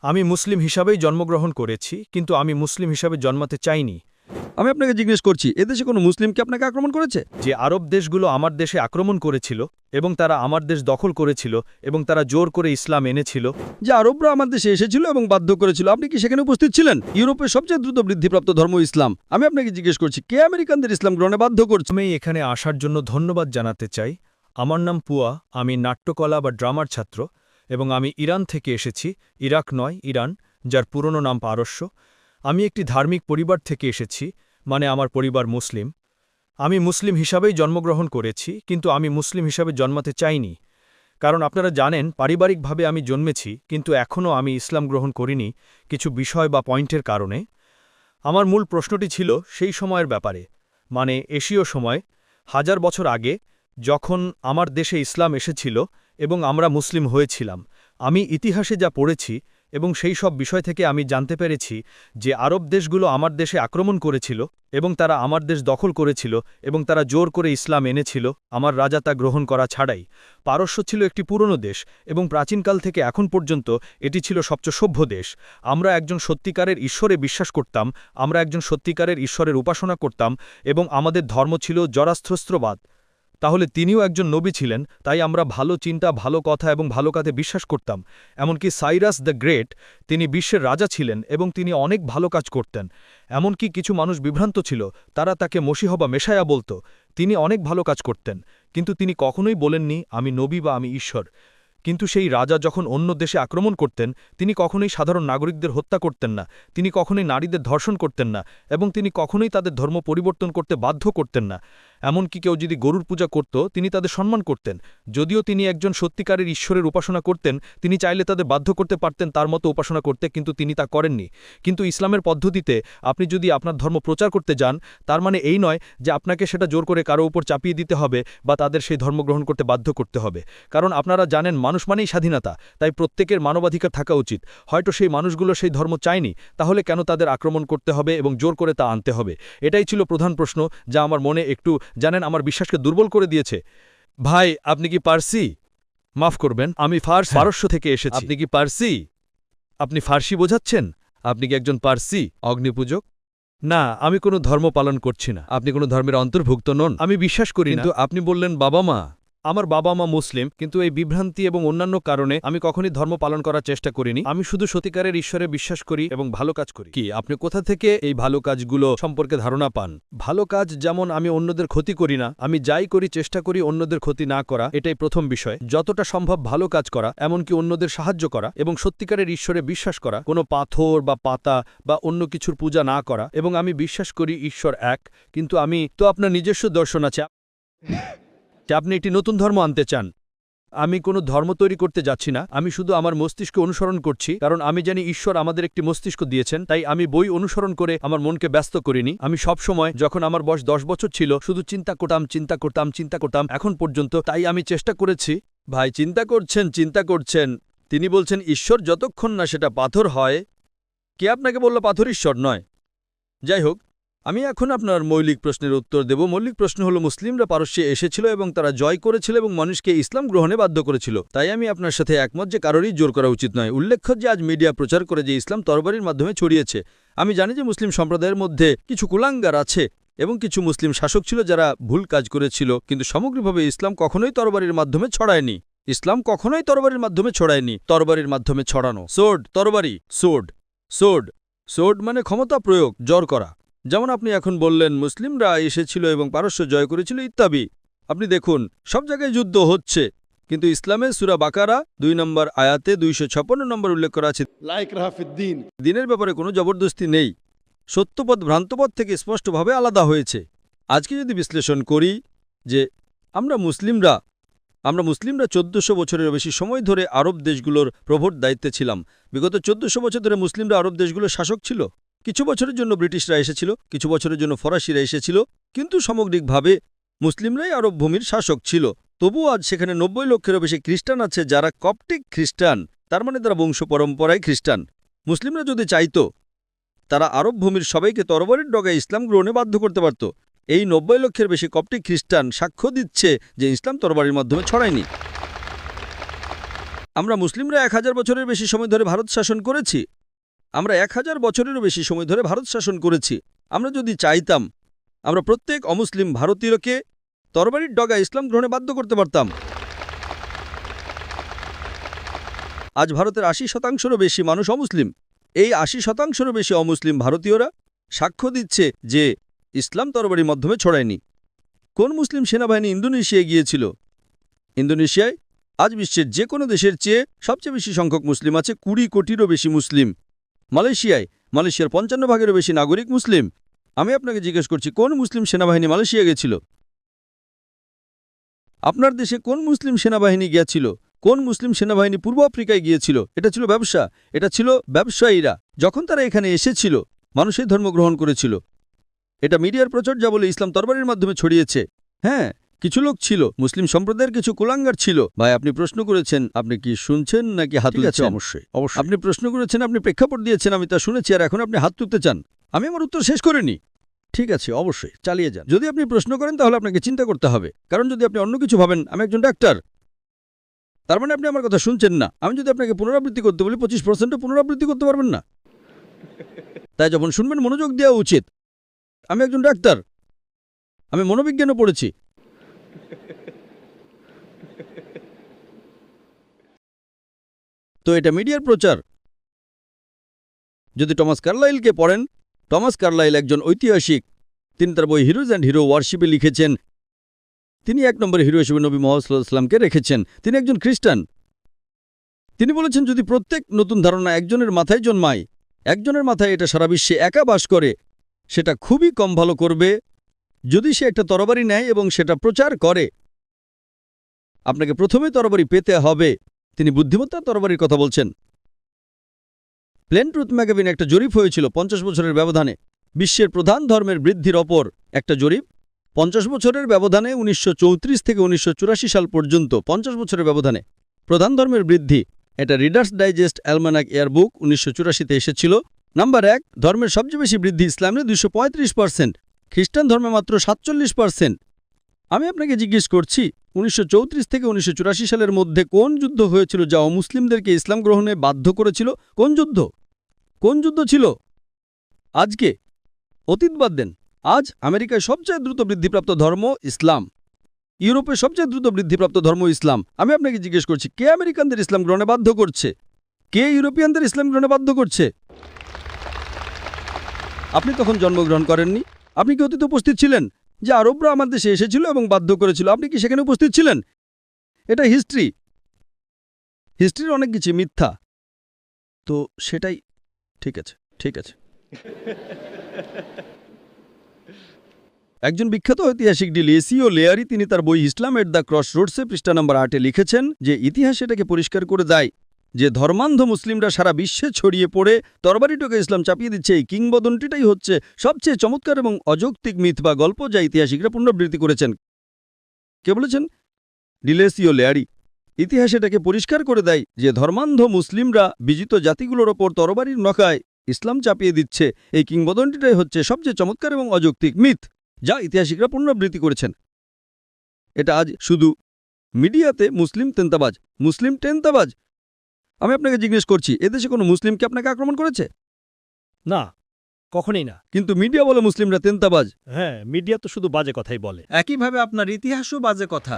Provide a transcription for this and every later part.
আমি মুসলিম হিসাবেই জন্মগ্রহণ করেছি, কিন্তু আমি মুসলিম হিসাবে জন্মাতে চাইনি। আমি আপনাকে জিজ্ঞেস করছি, এদেশে কোনো মুসলিম কি আপনাকে আক্রমণ করেছে? যে আরব দেশগুলো আমার দেশে আক্রমণ করেছিল এবং তারা আমার দেশ দখল করেছিল এবং তারা জোর করে ইসলাম এনেছিল। যে আরবরা আমার দেশে এসেছিল এবং বাধ্য করেছিল, আপনি কি সেখানে উপস্থিত ছিলেন? ইউরোপের সবচেয়ে দ্রুত বৃদ্ধিপ্রাপ্ত ধর্ম ইসলাম। আমি আপনাকে জিজ্ঞেস করছি, কে আমেরিকানদের ইসলাম গ্রহণে বাধ্য করছে? আমি এখানে আসার জন্য ধন্যবাদ জানাতে চাই। আমার নাম পুয়া, আমি নাট্যকলা বা ড্রামার ছাত্র এবং আমি ইরান থেকে এসেছি। ইরাক নয়, ইরান, যার পুরনো নাম পারস্য। আমি একটি ধার্মিক পরিবার থেকে এসেছি, মানে আমার পরিবার মুসলিম। আমি মুসলিম হিসাবেই জন্মগ্রহণ করেছি, কিন্তু আমি মুসলিম হিসাবে জন্মাতে চাইনি। কারণ আপনারা জানেন, পারিবারিকভাবে আমি জন্মেছি, কিন্তু এখনও আমি ইসলাম গ্রহণ করিনি কিছু বিষয় বা পয়েন্টের কারণে। আমার মূল প্রশ্নটি ছিল সেই সময়ের ব্যাপারে, মানে এশীয় সময়, 1000 বছর আগে, যখন আমার দেশে ইসলাম এসেছিল এবং আমরা মুসলিম হয়েছিলাম। আমি ইতিহাসে যা পড়েছি এবং সেই সব বিষয় থেকে আমি জানতে পেরেছি যে আরব দেশগুলো আমার দেশে আক্রমণ করেছিল এবং তারা আমার দেশ দখল করেছিল এবং তারা জোর করে ইসলাম এনেছিল, আমার রাজা তা গ্রহণ করা ছাড়াই। পারস্য ছিল একটি পুরনো দেশ এবং প্রাচীনকাল থেকে এখন পর্যন্ত এটি ছিল সবচেয়ে সভ্য দেশ। আমরা একজন সত্যিকারের ঈশ্বরে বিশ্বাস করতাম, আমরা একজন সত্যিকারের ঈশ্বরের উপাসনা করতাম এবং আমাদের ধর্ম ছিল জরাস্ত্রস্ত্রবাদ। তাহলে তিনিও একজন নবী ছিলেন, তাই আমরা ভালো চিন্তা, ভালো কথা এবং ভালো কাজে বিশ্বাস করতাম। এমনকি সাইরাস দ্য গ্রেট, তিনি বিশ্বের রাজা ছিলেন এবং তিনি অনেক ভালো কাজ করতেন। এমনকি কিছু মানুষ বিভ্রান্ত ছিল, তারা তাকে মসীহ বা মেশায়া বলত। তিনি অনেক ভালো কাজ করতেন, কিন্তু তিনি কখনোই বলেননি আমি নবী বা আমি ঈশ্বর। কিন্তু সেই রাজা যখন অন্য দেশে আক্রমণ করতেন, তিনি কখনোই সাধারণ নাগরিকদের হত্যা করতেন না, তিনি কখনোই নারীদের ধর্ষণ করতেন না এবং তিনি কখনোই তাদের ধর্ম পরিবর্তন করতে বাধ্য করতেন না। এমনকি কেউ যদি গরুর পূজা করত, তিনি তাদের সম্মান করতেন। যদিও তিনি একজন সত্যিকারের ঈশ্বরের উপাসনা করতেন, তিনি চাইলে তাদের বাধ্য করতে পারতেন তার মতো উপাসনা করতে, কিন্তু তিনি তা করেননি। কিন্তু ইসলামের পদ্ধতিতে আপনি যদি আপনার ধর্ম প্রচার করতে যান, তার মানে এই নয় যে আপনাকে সেটা জোর করে কারো উপর চাপিয়ে দিতে হবে বা তাদের সেই ধর্ম গ্রহণ করতে বাধ্য করতে হবে। কারণ আপনারা জানেন, মানুষ মানেই স্বাধীনতা, তাই প্রত্যেকের মানবাধিকার থাকা উচিত। হয়তো সেই মানুষগুলো সেই ধর্ম চায়নি, তাহলে কেন তাদের আক্রমণ করতে হবে এবং জোর করে তা আনতে হবে? এটাই ছিল প্রধান প্রশ্ন, যা আমার মনে একটু জানেন আমার বিশ্বাসকে দুর্বল করে দিয়েছে। ভাই, আপনি কি পারসি? মাফ করবেন, আমি পারস্য থেকে এসেছি। আপনি কি পারসি? আপনি ফার্সি বোঝাচ্ছেন? আপনি কি একজন পারসি অগ্নিপূজক? না, আমি কোনো ধর্ম পালন করছি না। আপনি কোনো ধর্মের অন্তর্ভুক্ত নন? আমি বিশ্বাস করি না। কিন্তু আপনি বললেন বাবা মা। আমার বাবা মা মুসলিম, কিন্তু এই বিভ্রান্তি এবং অন্যান্য কারণে আমি কখনই ধর্ম পালন করার চেষ্টা করিনি। আমি শুধু সত্যিকারের ঈশ্বরে বিশ্বাস করি এবং ভালো কাজ করি। কি আপনি কোথা থেকে এই ভালো কাজগুলো সম্পর্কে ধারণা পান? ভালো কাজ যেমন আমি অন্যদের ক্ষতি করি না, আমি যাই করি চেষ্টা করি অন্যদের ক্ষতি না করা, এটাই প্রথম বিষয়। যতটা সম্ভব ভালো কাজ করা, এমনকি অন্যদের সাহায্য করা এবং সত্যিকারের ঈশ্বরে বিশ্বাস করা, কোনো পাথর বা পাতা বা অন্য কিছুর পূজা না করা। এবং আমি বিশ্বাস করি ঈশ্বর এক, কিন্তু আমি তো আপনার নিজস্ব দর্শন আছে, আপনি একটি নতুন ধর্ম আনতে চান। আমি কোনো ধর্ম তৈরি করতে যাচ্ছি না, আমি শুধু আমার মস্তিষ্ক অনুসরণ করছি, কারণ আমি জানি ঈশ্বর আমাদের একটি মস্তিষ্ক দিয়েছেন। তাই আমি বই অনুসরণ করে আমার মনকে ব্যস্ত করিনি। আমি সব সময়, যখন আমার বয়স 10 বছর ছিল, শুধু চিন্তা করতাম এখন পর্যন্ত। তাই আমি চেষ্টা করেছি। ভাই, চিন্তা করছেন। তিনি বলছেন ঈশ্বর যতক্ষণ না সেটা পাথর হয়। কে আপনাকে বলল পাথর ঈশ্বর নয়? যাই হোক, আমি এখন আপনার মৌলিক প্রশ্নের উত্তর দেব। মৌলিক প্রশ্ন হলো, মুসলিমরা পারস্যে এসেছিল এবং তারা জয় করেছিল এবং মানুষকে ইসলাম গ্রহণে বাধ্য করেছিল। তাই আমি আপনার সাথে একমত যে কারোরই জোর করা উচিত নয়। উল্লেখ্য যে আজ মিডিয়া প্রচার করে যে ইসলাম তরবারির মাধ্যমে ছড়িয়েছে। আমি জানি যে মুসলিম সম্প্রদায়ের মধ্যে কিছু কুলাঙ্গার আছে এবং কিছু মুসলিম শাসক ছিল যারা ভুল কাজ করেছিল, কিন্তু সামগ্রিকভাবে ইসলাম কখনোই তরবারির মাধ্যমে ছড়ায়নি। তরবারির মাধ্যমে ছড়ানো। তরবারি, সোর্ড মানে ক্ষমতা প্রয়োগ, জোর করা। যেমন আপনি এখন বললেন মুসলিমরা এসেছিল এবং পারস্য জয় করেছিল ইত্যাদি। আপনি দেখুন, সব জায়গায় যুদ্ধ হচ্ছে, কিন্তু ইসলামের সূরা বাকারা 2 নম্বর আয়াতে 256 নম্বর উল্লেখ করা আছে, দিনের ব্যাপারে কোনো জবরদস্তি নেই। সত্যপথ ভ্রান্তপথ থেকে স্পষ্টভাবে আলাদা হয়েছে। আজকে যদি বিশ্লেষণ করি যে আমরা মুসলিমরা 1400 বছরের বেশি সময় ধরে আরব দেশগুলোর প্রভুর দায়িত্বে ছিলাম। বিগত 1400 বছর ধরে মুসলিমরা আরব দেশগুলোর শাসক ছিল। কিছু বছরের জন্য ব্রিটিশরা এসেছিল, কিছু বছরের জন্য ফরাসিরা এসেছিল, কিন্তু সামগ্রিকভাবে মুসলিমরাই আরব ভূমির শাসক ছিল। তবুও আজ সেখানে 90 লক্ষেরও বেশি খ্রিস্টান আছে যারা কপটিক খ্রিস্টান, তার মানে তারা বংশ পরম্পরায় খ্রিস্টান। মুসলিমরা যদি চাইত, তারা আরব ভূমির সবাইকে তরবারির ডগায় ইসলাম গ্রহণে বাধ্য করতে পারত। এই 90 লক্ষের বেশি কপটিক খ্রিস্টান সাক্ষ্য দিচ্ছে যে ইসলাম তরবারির মাধ্যমে ছড়ায়নি। আমরা মুসলিমরা 1000 বছরের বেশি সময় ধরে ভারত শাসন করেছি। আমরা 1000 বছরেরও বেশি সময় ধরে ভারত শাসন করেছি। আমরা যদি চাইতাম আমরা প্রত্যেক অমুসলিম ভারতীয়কে তরবারির ডগায় ইসলাম গ্রহণে বাধ্য করতে পারতাম। আজ ভারতের 80%রও বেশি মানুষ অমুসলিম। এই 80%রও বেশি অমুসলিম ভারতীয়রা সাক্ষ্য দিচ্ছে যে ইসলাম তরবারির মাধ্যমে ছড়ায়নি। কোন মুসলিম সেনাবাহিনী ইন্দোনেশিয়ায় গিয়েছিল? ইন্দোনেশিয়ায় আজ বিশ্বের যে কোনো দেশের চেয়ে সবচেয়ে বেশি সংখ্যক মুসলিম আছে, 20 কোটিরও বেশি মুসলিম। মালয়েশিয়ার 55 ভাগেরও বেশি নাগরিক মুসলিম। আমি আপনাকে জিজ্ঞেস করছি, কোন মুসলিম সেনাবাহিনী মালয়েশিয়া গেছিল? আপনার দেশে কোন মুসলিম সেনাবাহিনী গিয়েছিল? কোন মুসলিম সেনাবাহিনী পূর্ব আফ্রিকায় গিয়েছিল? এটা ছিল ব্যবসা, এটা ছিল ব্যবসায়ীরা। যখন তারা এখানে এসেছিল মানুষ এই ধর্ম গ্রহণ করেছিল। এটা মিডিয়ার প্রচার যা বলে ইসলাম তরবারির মাধ্যমে ছড়িয়েছে। হ্যাঁ, কিছু লোক ছিল, মুসলিম সম্প্রদায়ের কিছু কুলাঙ্গার ছিল। ভাই, আপনি প্রশ্ন করেছেন, আপনি কি শুনছেন নাকি হাত তুলছেন? অবশ্যই। আপনি প্রশ্ন করেছেন, আপনি প্রেক্ষাপট দিয়েছেন, আমি তা শুনেছি, আর এখন আপনি হাত তুলতে চান। আমি আমার উত্তর শেষ করিনি। ঠিক আছে, অবশ্যই চালিয়ে যান। যদি আপনি প্রশ্ন করেন তাহলে আপনাকে চিন্তা করতে হবে, কারণ যদি আপনি অন্য কিছু ভাবেন, আমি একজন ডাক্তার, তার মানে আপনি আমার কথা শুনছেন না। আমি যদি আপনাকে পুনরাবৃত্তি করতে বলি 25% পুনরাবৃত্তি করতে পারবেন না। তাই যখন শুনবেন মনোযোগ দেওয়া উচিত। আমি একজন ডাক্তার, আমি মনোবিজ্ঞানও পড়েছি। তো এটা মিডিয়ার প্রচার। যদি টমাস কার্লাইলকে পড়েন, টমাস কার্লাইল একজন ঐতিহাসিক। তিনি তার বই হিরোজ অ্যান্ড হিরো ওয়ার্শিপে লিখেছেন তিনি 1 নম্বর হিরো হিসেবে নবী মুহাম্মদ সাল্লাল্লাহু আলাইহি ওয়াসাল্লামকে রেখেছেন। তিনি একজন খ্রিস্টান। তিনি বলেছেন যদি প্রত্যেক নতুন ধারণা একজনের মাথায় জন্মায়, একজনের মাথায় এটা সারা বিশ্বে একা বাস করে, সেটা খুবই কম ভালো করবে যদি সে একটা তরবারি নেয় এবং সেটা প্রচার করে। আপনাকে প্রথমে তরবারি পেতে হবে। তিনি বুদ্ধিমত্তার তরবারির কথা বলছেন। প্লেন ট্রুথ ম্যাগাজিন একটা জরিপ হয়েছিল 50 বছরের ব্যবধানে বিশ্বের প্রধান ধর্মের বৃদ্ধির ওপর। একটা জরিপ 50 বছরের ব্যবধানে 1934 থেকে 1984 সাল পর্যন্ত 50 বছরের ব্যবধানে প্রধান ধর্মের বৃদ্ধি। এটা রিডার্স ডাইজেস্ট অ্যালমানাক এয়ারবুক 1984-তে এসেছিল। নাম্বার 1, ধর্মের সবচেয়ে বেশি বৃদ্ধি ইসলামে 235%, খ্রিস্টান ধর্মে মাত্র 47%। আমি আপনাকে জিজ্ঞেস করছি 1934 থেকে 1984 সালের মধ্যে কোন যুদ্ধ হয়েছিল যা অমুসলিমদেরকে ইসলাম গ্রহণে বাধ্য করেছিল? কোন যুদ্ধ ছিল? আজকে অতীত বাদ দেন, আজ আমেরিকায় সবচেয়ে দ্রুত বৃদ্ধিপ্রাপ্ত ধর্ম ইসলাম, ইউরোপের সবচেয়ে দ্রুত বৃদ্ধিপ্রাপ্ত ধর্ম ইসলাম। আমি আপনাকে জিজ্ঞেস করছি, কে আমেরিকানদের ইসলাম গ্রহণে বাধ্য করছে? কে ইউরোপিয়ানদের ইসলাম গ্রহণে বাধ্য করছে? আপনি তখন জন্মগ্রহণ করেননি। আপনি কি অতীতে উপস্থিত ছিলেন যে আরবরা আমার দেশে এসেছিল এবং বাধ্য করেছিল? আপনি কি সেখানে উপস্থিত ছিলেন? এটা হিস্ট্রির অনেক কিছু মিথ্যা। তো সেটাই ঠিক আছে। একজন বিখ্যাত ঐতিহাসিক ডিলিসিও লেয়ারি তিনি তার বই ইসলাম এট দ্য ক্রস রোডসে পৃষ্ঠা নম্বর 8-এ লিখেছেন যে ইতিহাস এটাকে পরিষ্কার করে দেয় যে ধর্মান্ধ মুসলিমরা সারা বিশ্বে ছড়িয়ে পড়ে তরবারিটাকে ইসলাম চাপিয়ে দিচ্ছে। এই কিংবদন্তিটাই হচ্ছে সবচেয়ে চমৎকার এবং অযৌক্তিক মিথ বা গল্প যা ইতিহাসিকরা পুনরাবৃত্তি করেছেন। কে বলেছেন? ডিলেসিও লেয়ারি। ইতিহাস এটাকে পরিষ্কার করে দেয় যে ধর্মান্ধ মুসলিমরা বিজিত জাতিগুলোর ওপর তরবারির নখায় ইসলাম চাপিয়ে দিচ্ছে। এই কিংবদন্তিটাই হচ্ছে সবচেয়ে চমৎকার এবং অযৌক্তিক মিথ যা ইতিহাসিকরা পুনরাবৃত্তি করেছেন। এটা আজ শুধু মিডিয়াতে মুসলিম তেন্তাবাজ। আমি আপনাকে জিজ্ঞেস করছি, এদেশে কোনো মুসলিমকে আপনাকে আক্রমণ করেছে? না, কখনোই না। কিন্তু মিডিয়া বলে মুসলিমরা তেন্তাবাজ। হ্যাঁ, মিডিয়া তো শুধু বাজে কথাই বলে। একইভাবে আপনার ইতিহাসও বাজে কথা।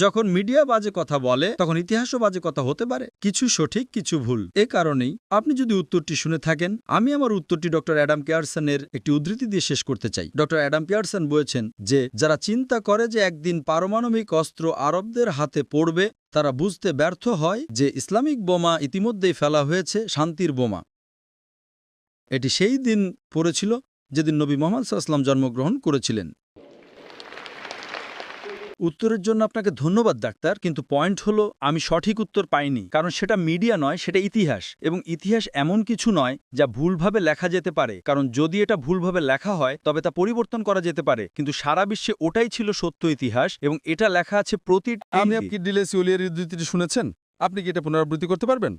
যখন মিডিয়া বাজে কথা বলে তখন ইতিহাসও বাজে কথা হতে পারে, কিছু সঠিক কিছু ভুল। এ কারণেই আপনি যদি উত্তরটি শুনে থাকেন, আমি আমার উত্তরটি ডক্টর অ্যাডাম পিয়ারসনের একটি উদ্ধৃতি দিয়ে শেষ করতে চাই। ডক্টর অ্যাডাম পিয়ারসন বলেছেন যে যারা চিন্তা করে যে একদিন পারমাণবিক অস্ত্র আরবদের হাতে পড়বে, তারা বুঝতে ব্যর্থ হয় যে ইসলামিক বোমা ইতিমধ্যেই ফেলা হয়েছে, শান্তির বোমা। এটি সেই দিন পড়েছিল যেদিন নবী মুহাম্মদ সাল্লাল্লাহু আলাইহি ওয়াসাল্লাম জন্মগ্রহণ করেছিলেন। উত্তরের জন্য আপনাকে ধন্যবাদ ডাক্তার, কিন্তু পয়েন্ট হলো আমি সঠিক উত্তর পাইনি, কারণ সেটা মিডিয়া নয়, সেটা ইতিহাস। এবং ইতিহাস এমন কিছু নয় যা ভুলভাবে লেখা যেতে পারে, কারণ যদি এটা ভুলভাবে লেখা হয় তবে তা পরিবর্তন করা যেতে পারে, কিন্তু সারা বিশ্বে ওটাই ছিল সত্য ইতিহাস এবং এটা লেখা আছে প্রতিটি। আপনি ডিলেসিও লেয়ারির উদ্ধৃতিটি শুনেছেন? আপনি কি এটা পুনরাবৃত্তি করতে পারবেন?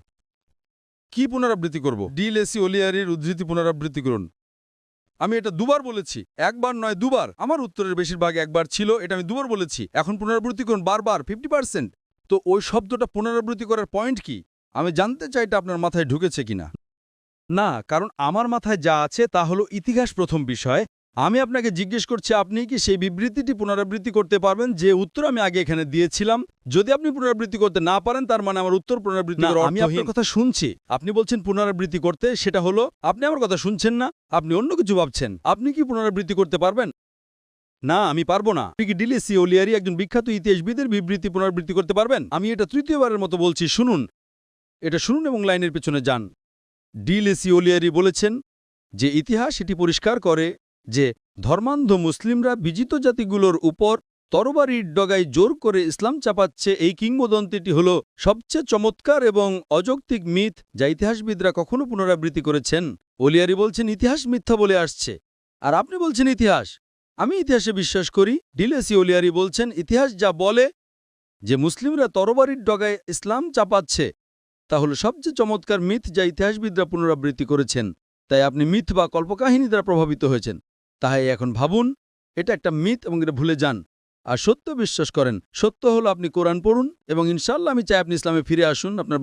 কি পুনরাবৃত্তি করব? ডিলেসিও লেয়ারির উদ্ধৃতি পুনরাবৃত্তি করুন। আমি এটা দুবার বলেছি, একবার নয় দুবার। আমার উত্তরের বেশিরভাগ একবার ছিল, এটা আমি দুবার বলেছি। এখন পুনরাবৃত্তি করুন বারবার 50%। তো ওই শব্দটা পুনরাবৃত্তি করার পয়েন্ট কি? আমি জানতে চাই এটা আপনার মাথায় ঢুকেছে কিনা। না, কারণ আমার মাথায় যা আছে তা হলো ইতিহাস প্রথম বিষয়। আমি আপনাকে জিজ্ঞেস করছি, আপনি কি সেই বিবৃতিটি পুনরাবৃত্তি করতে পারবেন যে উত্তর আমি আগে এখানে দিয়েছিলাম? যদি আপনি পুনরাবৃত্তি করতে না পারেন, তার মানে আমার উত্তর পুনরাবৃত্তি না, করা আমি অর্থহীন। আপনার কথা শুনছি। আপনি বলছেন পুনরাবৃত্তি করতে, সেটা হলো আপনি আমার কথা শুনছেন না, আপনি অন্য কিছু ভাবছেন। আপনি কি পুনরাবৃত্তি করতে পারবেন? না, আমি পারবো না। আপনি কি ডিলেসি ওলিয়ারি, একজন বিখ্যাত ইতিহাসবিদের বিবৃতি পুনরাবৃত্তি করতে পারবেন? আমি এটা তৃতীয়বারের মতো বলছি, শুনুন। এটা শুনুন এবং লাইনের পেছনে যান। ডিলেসি ওলিয়ারি বলেছেন যে ইতিহাস এটি পরিষ্কার করে যে ধর্মান্ধ মুসলিমরা বিজিত জাতিগুলোর উপর তরবারির ডগায় জোর করে ইসলাম চাপাচ্ছে। এই কিংবদন্তিটি হল সবচেয়ে চমৎকার এবং অযৌক্তিক মিথ যা ইতিহাসবিদরা কখনো পুনরাবৃত্তি করেছেন। ওলিয়ারি বলছেন ইতিহাস মিথ্যা বলে আসছে, আর আপনি বলছেন ইতিহাস। আমি ইতিহাসে বিশ্বাস করি। ডিলেসি ওলিয়ারি বলছেন ইতিহাস যা বলে যে মুসলিমরা তরবারির ডগায় ইসলাম চাপাচ্ছে তা হল সবচেয়ে চমৎকার মিথ যা ইতিহাসবিদরা পুনরাবৃত্তি করেছেন। তাই আপনি মিথ বা কল্পকাহিনী দ্বারা প্রভাবিত হয়েছেন। তাই এখন ভাবুন এটা একটা মিথ এবং এটা ভুলে যান আর সত্য বিশ্বাস করেন। সত্য হলো আপনি কোরআন পড়ুন এবং ইনশাআল্লাহ আমি চাই আপনি ইসলামে ফিরে আসুন। আপনার